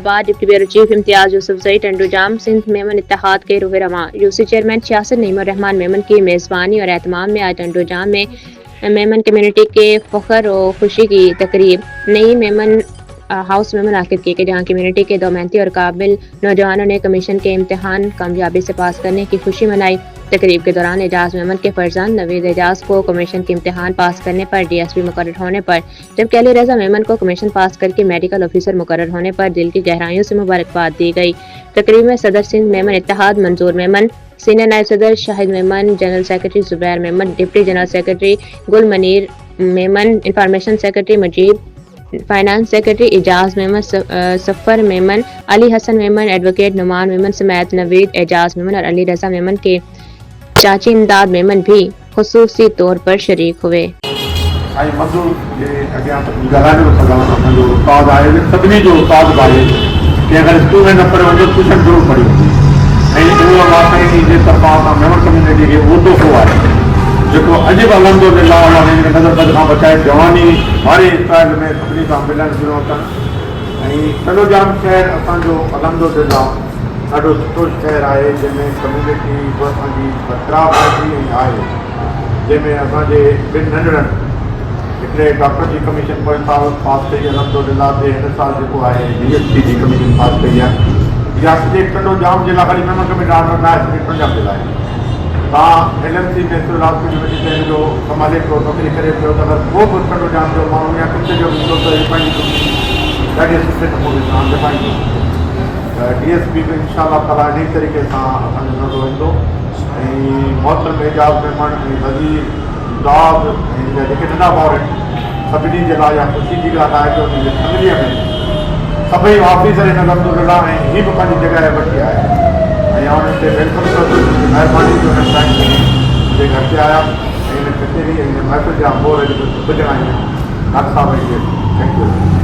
بعد deputy bureau chief امتیاز یوسف زئی ٹنڈو جام سندھ میمن اتحاد کے روح رواں یوسی چیئرمین سیاست نعیم الرحمان میمن کی میزبانی اور اہتمام میں آج ٹنڈو جام میں میمن کمیونٹی کے فخر و خوشی کی تقریب نئی میمن ہاؤس میں منعقد کی گئی، جہاں کمیونٹی کے 2 محنتی اور قابل نوجوانوں نے کمیشن کے امتحان کامیابی سے پاس کرنے کی خوشی منائی۔ تقریب کے دوران اعجاز میمن کے فرزند نوید اعجاز کو کمیشن کے امتحان پاس کرنے پر ڈی ایس پی مقرر ہونے پر، جبکہ علی رضا میمن کو کمیشن پاس کر کے میڈیکل آفیسر مقرر ہونے پر دل کی گہرائیوں سے مبارکباد دی گئی۔ تقریب میں صدر سندھ میمن اتحاد منظور میمن، سینئر نائب صدر شاہد میمن، جنرل سیکرٹری زبیر میمن، ڈپٹی جنرل سیکرٹری گل منیر میمن، انفارمیشن سیکرٹری مجید، فائنانس سیکرٹری اعجاز میمن، سفر میمن، علی حسن میمن، ایڈوکیٹ نعمان میمن سمیت نوید اعجاز میمن اور علی رضا میمن کے چاچی امداد میمن بھی خصوصی طور پر شریک ہوئے۔ سبھی جو استاد بھائی کہ اگر اسکول میں نہ پڑھے وجہ ٹیوشن ضرور پڑھی ہوتی واقعی جی طرف میمن کمیونٹی کے وہ تو ہے جو اج بھی الحمدللہ نظر بد کا بچائے جوانی ہمارے اسٹائل میں سبھی کا ملن شروع کن ٹنڈو جام شہر असो अलहमदुलिल्लाह ॾाढो सुठो शहर आहे जंहिंमें कम्यूनिटी असांजी बरक़रार रहंदी आहे, जंहिंमें असांजे ॿिनि नंढड़नि हिकिड़े डॉक्टर जी कमीशन पोइ साल पास कई अलहमदुलिल्लाह ते हिन साल जेको आहे DSP जी कमीशन पास कई आहे। इहा सॼे टंडो जाम जे लाइ खाली मेमन कमेटी ऑर्डर न आहे, सॼे पंजाब जे लाइ तव्हां LMC नेशनल हॉस्पिटल में जो संभाले पियो नौकिरी करे पियो त अगरि को बि टंडो जाम जो माण्हू या किथे जो हूंदो त इहे पंहिंजी ॾाढे सुठे नमूने सां निभाईंदो। DSP बि इनशाअल्लाह ताला इन तरीक़े सां असांजो नालो ईंदो ऐं मोहतरम एजाज़ मेमन ऐं वज़ीर दाब ऐं जेके नंढा ॿार आहिनि सभिनी जे लाइ इहा ख़ुशी जी ॻाल्हि आहे कि उनजी फैमिलीअ में सभई ऑफिसर आहिनि अलहमदुलिल्लाह ऐं हीअ बि पंहिंजी जॻह वठी आया ऐं उन्हनि ते वेलकम महिरबानी जो हिन टाइम मुंहिंजे घर ते आया ऐं हिन कचेरी ऐं महफ़िल जा बोर ॿुधण आहिनि डॉक्टर साहब थैंक यू।